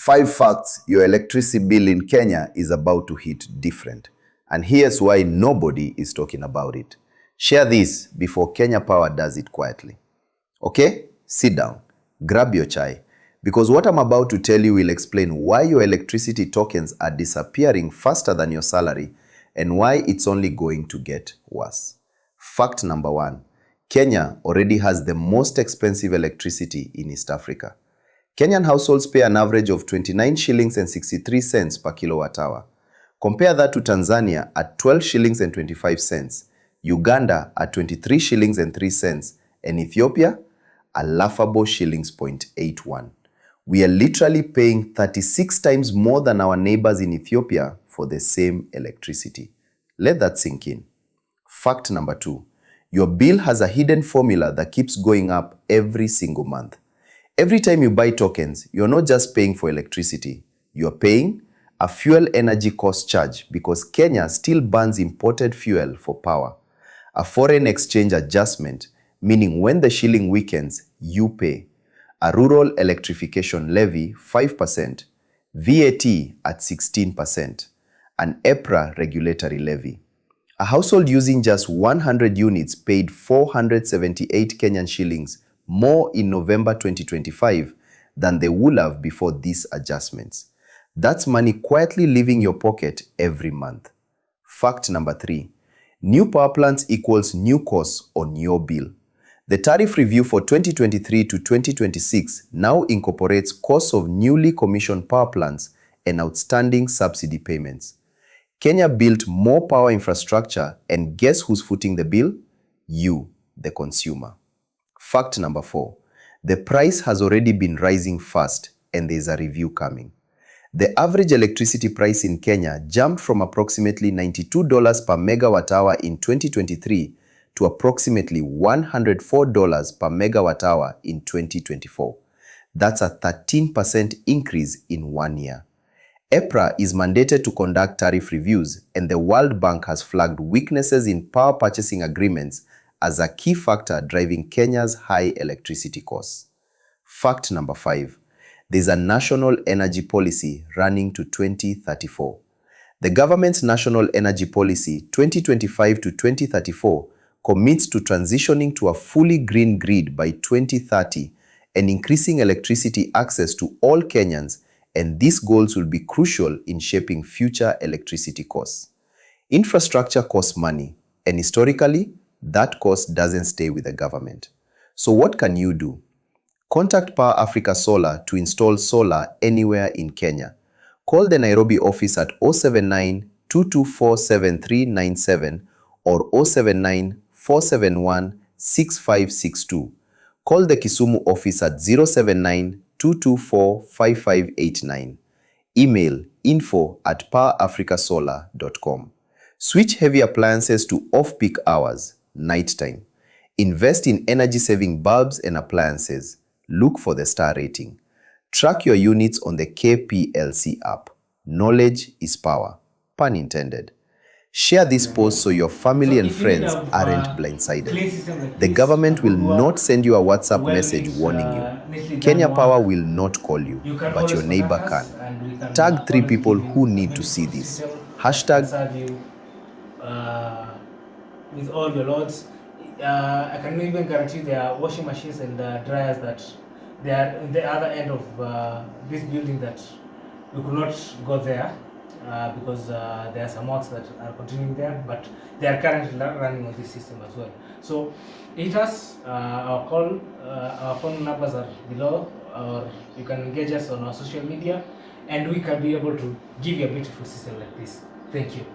5 facts your electricity bill in Kenya is about to hit different. And here's why nobody is talking about it. Share this before Kenya Power does it quietly. Okay? Sit down. Grab your chai. Because what I'm about to tell you will explain why your electricity tokens are disappearing faster than your salary and why it's only going to get worse. Fact number 1. Kenya already has the most expensive electricity in East Africa. Kenyan households pay an average of 29 shillings and 63 cents per kilowatt hour. Compare that to Tanzania at 12 shillings and 25 cents, Uganda at 23 shillings and 3 cents, and Ethiopia a laughable shillings 0.81. We are literally paying 36 times more than our neighbors in Ethiopia for the same electricity. Let that sink in. Fact number 2. Your bill has a hidden formula that keeps going up every single month. Every time you buy tokens, you're not just paying for electricity. You're paying a fuel energy cost charge because Kenya still bans imported fuel for power. A foreign exchange adjustment, meaning when the shilling weakens, you pay. A rural electrification levy, 5%. VAT at 16%. An EPRA regulatory levy. A household using just 100 units paid 478 Kenyan shillings more in November 2025 than they would have before these adjustments. That's money quietly leaving your pocket every month. Fact number 3. New power plants equals new costs on your bill. The tariff review for 2023 to 2026 now incorporates costs of newly commissioned power plants and outstanding subsidy payments. Kenya built more power infrastructure, and guess who's footing the bill? You, the consumer. Fact number 4. The price has already been rising fast and there's a review coming. The average electricity price in Kenya jumped from approximately $92 per megawatt hour in 2023 to approximately $104 per megawatt hour in 2024. That's a 13% increase in 1 year. EPRA is mandated to conduct tariff reviews, and the World Bank has flagged weaknesses in power purchasing agreements as a key factor driving Kenya's high electricity costs. Fact number 5. There's a national energy policy running to 2034. The government's National Energy Policy 2025 to 2034 commits to transitioning to a fully green grid by 2030 and increasing electricity access to all Kenyans, and these goals will be crucial in shaping future electricity costs. Infrastructure costs money, and historically, that cost doesn't stay with the government. So what can you do? Contact Power Africa Solar to install solar anywhere in Kenya. Call the Nairobi office at 079 224 7397 or 079 471 6562. Call the Kisumu office at 079 224 5589. Email info@powerafricasolar.com. Switch heavy appliances to off-peak hours, nighttime. Invest in energy-saving bulbs and appliances. Look for the star rating. Track your units on the KPLC app. Knowledge is power. Pun intended. Share this post so your family and friends aren't blindsided. The government will not send you a WhatsApp message warning you. Kenya Power will not call you, but your neighbor can. Tag 3 people who need to see this. Hashtag with all your loads. I can even guarantee there are washing machines and dryers that they are in the other end of this building that we could not go there because there are some works that are continuing there, but they are currently running on this system as well. So hit us, our phone numbers are below, or you can engage us on our social media, and we can be able to give you a beautiful system like this. Thank you.